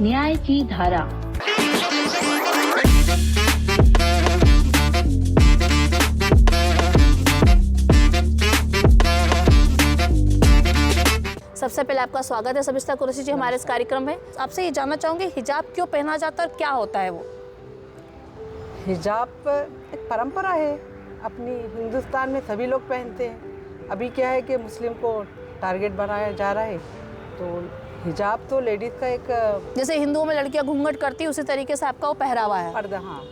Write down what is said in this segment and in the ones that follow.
न्याय की धारा। सबसे पहले आपका स्वागत है सबिस्ता कुरैशी जी हमारे इस कार्यक्रम में। आपसे ये जानना चाहूँगी हिजाब क्यों पहना जाता है और क्या होता है वो? हिजाब एक परंपरा है अपनी, हिंदुस्तान में सभी लोग पहनते हैं। अभी क्या है कि मुस्लिम को टारगेट बनाया जा रहा है, तो हिजाब तो लेडीज़ का एक, जैसे हिंदुओं में लड़कियां घूंघट करती है उसी तरीके से आपका वो पहरावा है, पर्दा, हाँ,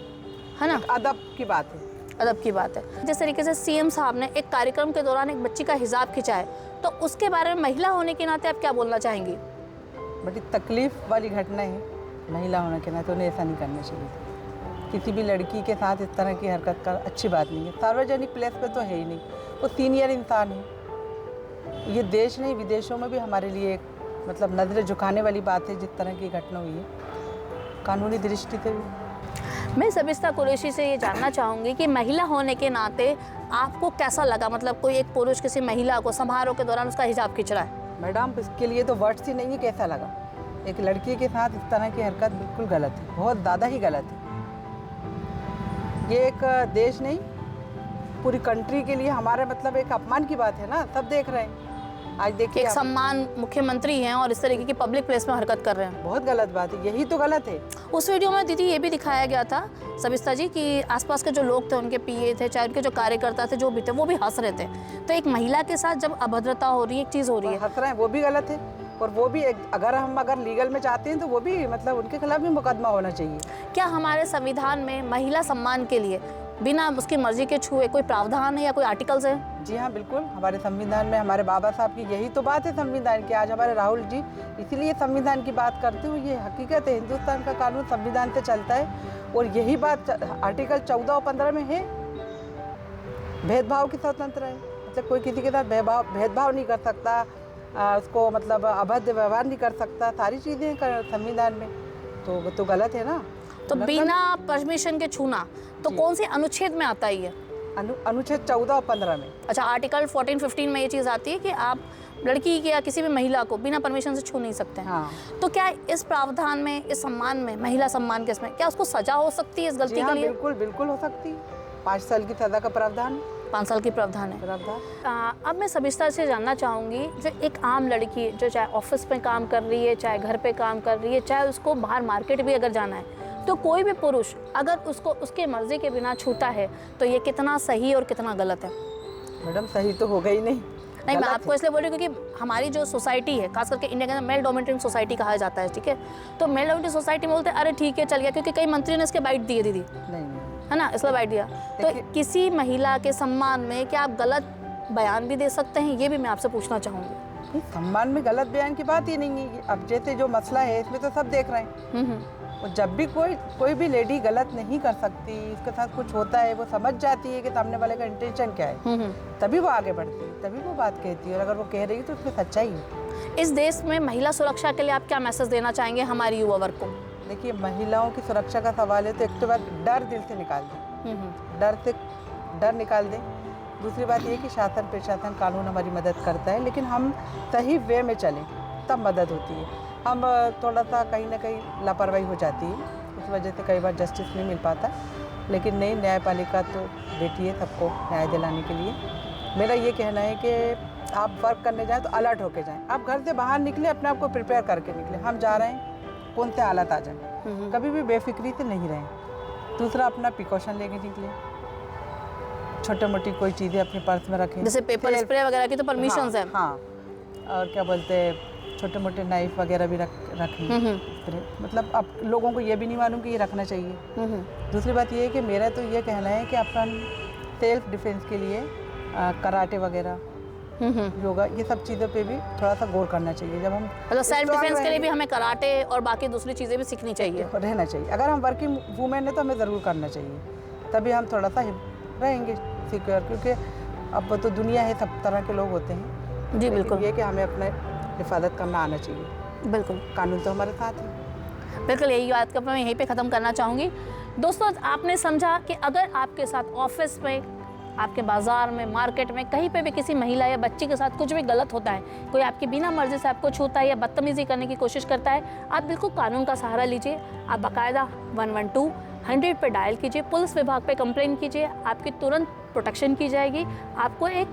है ना? अदब की बात है। अदब की बात है। जिस तरीके से सीएम साहब ने एक कार्यक्रम के दौरान एक बच्ची का हिजाब खिंचा है, तो उसके बारे में महिला होने के नाते आप क्या बोलना चाहेंगी? बड़ी तकलीफ वाली घटना है, महिला होने के नाते उन्हें ऐसा नहीं करना चाहिए। किसी भी लड़की के साथ इस तरह की हरकत का अच्छी बात नहीं है। सार्वजनिक प्लेस पे तो है ही नहीं, वो सीनियर इंसान है। ये देश नहीं, विदेशों में भी हमारे लिए एक मतलब नज़र झुकाने वाली बात है जिस तरह की घटना हुई है, कानूनी दृष्टि से भी। मैं सबिस्ता कुरैशी से ये जानना चाहूँगी कि महिला होने के नाते आपको कैसा लगा? मतलब कोई एक पुरुष किसी महिला को समारोह के दौरान उसका हिजाब खींच रहा है। मैडम, इसके लिए तो वर्ड्स ही नहीं है कैसा लगा। एक लड़की के साथ इस तरह की हरकत बिल्कुल गलत है, बहुत ज़्यादा ही गलत है। ये एक देश नहीं, पूरी कंट्री के लिए हमारे मतलब एक अपमान की बात है ना, सब देख रहे हैं। आज देखिए, एक सम्मान मुख्यमंत्री हैं और इस तरीके की पब्लिक प्लेस में हरकत कर रहे हैं, बहुत गलत बात है, यही तो गलत है। उस वीडियो में दीदी ये भी दिखाया गया था सबिस्ता जी कि आसपास के जो लोग थे, उनके पीए थे, चाहे उनके जो कार्यकर्ता थे, जो भी थे, वो भी हंस रहे थे। तो एक महिला के साथ जब अभद्रता हो रही है, एक चीज़ हो रही है, हंस रहे हैं, वो भी गलत है। और वो भी अगर लीगल में चाहते हैं तो वो भी मतलब उनके खिलाफ भी मुकदमा होना चाहिए। क्या हमारे संविधान में महिला सम्मान के लिए बिना उसकी मर्जी के छुए कोई प्रावधान है या कोई आर्टिकल्स है? जी हाँ, बिल्कुल। हमारे संविधान में हमारे बाबा साहब की यही तो बात है संविधान की। आज हमारे राहुल जी इसीलिए संविधान की बात करते हुए, ये हकीकत है, हिंदुस्तान का कानून संविधान से चलता है और यही बात आर्टिकल 14 और 15 में है। भेदभाव की स्वतंत्र है, मतलब कोई किसी के साथ भेदभाव नहीं कर सकता, उसको मतलब अभद्र व्यवहार नहीं कर सकता, सारी चीज़ें संविधान में। तो वो तो गलत है ना। तो बिना परमिशन के छूना तो कौन से अनुच्छेद में आता है ये? अनुच्छेद 14 और 15 में। अच्छा, आर्टिकल 14-15 में ये चीज़ आती है कि आप लड़की की या किसी भी महिला को बिना परमिशन से छू नहीं सकते हैं। हाँ। तो क्या इस प्रावधान में, इस सम्मान में, महिला सम्मान के इसमें क्या उसको सजा हो सकती है इस गलती के लिए? बिल्कुल बिल्कुल हो सकती है। 5 साल की सजा का प्रावधान, 5 साल की प्रावधान है। अब मैं सबिस्ता से जानना चाहूँगी, जो एक आम लड़की जो चाहे ऑफिस में काम कर रही है, चाहे घर पे काम कर रही है, चाहे उसको बाहर मार्केट भी अगर जाना है, तो कोई भी पुरुष अगर उसको उसके मर्जी के बिना छूता है तो ये कितना सही और कितना गलत है? मैडम, सही तो होगा ही नहीं। नहीं, मैं आपको इसलिए बोल रही हूँ क्योंकि हमारी जो सोसाइटी है, खास करके इंडिया के अंदर मेल डोमिनेटेड सोसाइटी कहा जाता है, ठीक है? तो मेल डोमिनेटेड सोसाइटी में बोलते हैं अरे ठीक है चल गया, क्योंकि कई मंत्रियों ने इसके बाइट दिए दीदी, नहीं, है ना, इसलिए बाइट दिया। तो किसी महिला के सम्मान में क्या आप गलत बयान भी दे सकते हैं, ये भी मैं आपसे पूछना चाहूँगी। सम्मान में गलत बयान की बात ही नहीं है। अब जैसे जो मसला है इसमें तो सब देख रहे हैं। और जब भी कोई भी लेडी गलत नहीं कर सकती, उसके साथ कुछ होता है, वो समझ जाती है कि सामने वाले का इंटेंशन क्या है, तभी वो आगे बढ़ती है, तभी वो बात कहती है। और अगर वो कह रही है तो उसमें सच्चाई है। इस देश में महिला सुरक्षा के लिए आप क्या मैसेज देना चाहेंगे हमारी युवा वर्ग को? देखिए, महिलाओं की सुरक्षा का सवाल है तो एक तो बात डर दिल से निकाल दें, डर निकाल दें। दूसरी बात ये कि शासन प्रशासन कानून हमारी मदद करता है, लेकिन हम सही वे में चलें तब मदद होती है। हम थोड़ा सा कहीं ना कहीं लापरवाही हो जाती है, उस वजह से कई बार जस्टिस नहीं मिल पाता। लेकिन नहीं, न्यायपालिका तो बैठी है सबको न्याय दिलाने के लिए। मेरा ये कहना है कि आप वर्क करने जाएं तो अलर्ट होके जाएं। आप घर से बाहर निकले, अपने आप को प्रिपेयर करके निकले, हम जा रहे हैं, कौन से हालात आ जाए, कभी भी बेफिक्री से नहीं रहें। दूसरा, अपना प्रिकॉशन लेके निकले, छोटे मोटी कोई चीज़ें अपने पर्स में रखें, जैसे पेपर स्प्रे वगैरह की तो परमिशंस हैं। हाँ, और क्या बोलते हैं, छोटे मोटे नाइफ वगैरह भी रखें। मतलब अब लोगों को ये भी नहीं मालूम कि ये रखना चाहिए। दूसरी बात ये है कि मेरा तो ये कहना है कि अपन सेल्फ डिफेंस के लिए कराटे वगैरह, योगा, ये सब चीज़ों पे भी थोड़ा सा गौर करना चाहिए। जब हम मतलब सेल्फ डिफेंस के लिए भी हमें कराटे और बाकी दूसरी चीज़ें भी सीखनी चाहिए, रहना चाहिए। अगर हम वर्किंग वूमेन है तो हमें ज़रूर करना चाहिए, तभी हम थोड़ा सा रहेंगे सिक्योर। क्योंकि अब तो दुनिया है, सब तरह के लोग होते हैं। जी बिल्कुल। ये कि हमें अपने हिफाजत करना आना चाहिए। बिल्कुल, कानून तो हमारे साथ है। बिल्कुल, यही बात का मैं यहीं पे ख़त्म करना चाहूँगी। दोस्तों, आपने समझा कि अगर आपके साथ ऑफिस में आपके बाज़ार में, मार्केट में, कहीं पे भी किसी महिला या बच्ची के साथ कुछ भी गलत होता है, कोई आपकी बिना मर्जी से आपको छूता है या बदतमीज़ी करने की कोशिश करता है, आप बिल्कुल कानून का सहारा लीजिए। आप बाकायदा 112 पे डायल कीजिए, पुलिस विभाग पे कंप्लेन कीजिए, आपकी तुरंत प्रोटेक्शन की जाएगी, आपको एक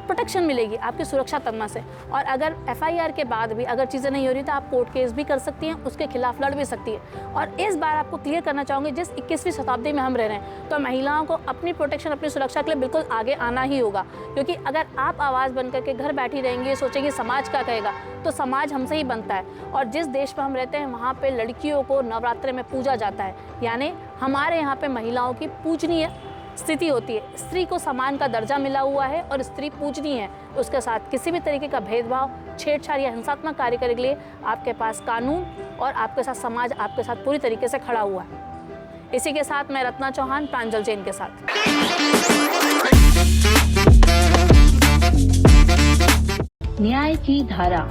प्रोटेक्शन मिलेगी आपकी सुरक्षा तंमा से। और अगर FIR के बाद भी अगर चीज़ें नहीं हो रही तो आप कोर्ट केस भी कर सकती हैं, उसके खिलाफ लड़ भी सकती है। और इस बार आपको क्लियर करना चाहूँगी, जिस 21वीं शताब्दी में हम रह रहे हैं, तो महिलाओं को अपनी प्रोटेक्शन, अपनी सुरक्षा के लिए बिल्कुल आगे आना ही होगा। क्योंकि अगर आप आवाज़ बन करके घर बैठी रहेंगी, सोचेंगे समाज क्या कहेगा, तो समाज हमसे ही बनता है। और जिस देश में हम रहते हैं वहाँ पर लड़कियों को नवरात्रे में पूजा जाता है, यानी हमारे यहाँ पर महिलाओं की पूजनीय स्थिति होती है। स्त्री को सम्मान का दर्जा मिला हुआ है और स्त्री पूजनीय है। उसके साथ किसी भी तरीके का भेदभाव, छेड़छाड़ या हिंसात्मक कार्य करने के लिए आपके पास कानून और आपके साथ समाज आपके साथ पूरी तरीके से खड़ा हुआ है। इसी के साथ मैं रत्ना चौहान, प्रांजल जैन के साथ। न्याय की धारा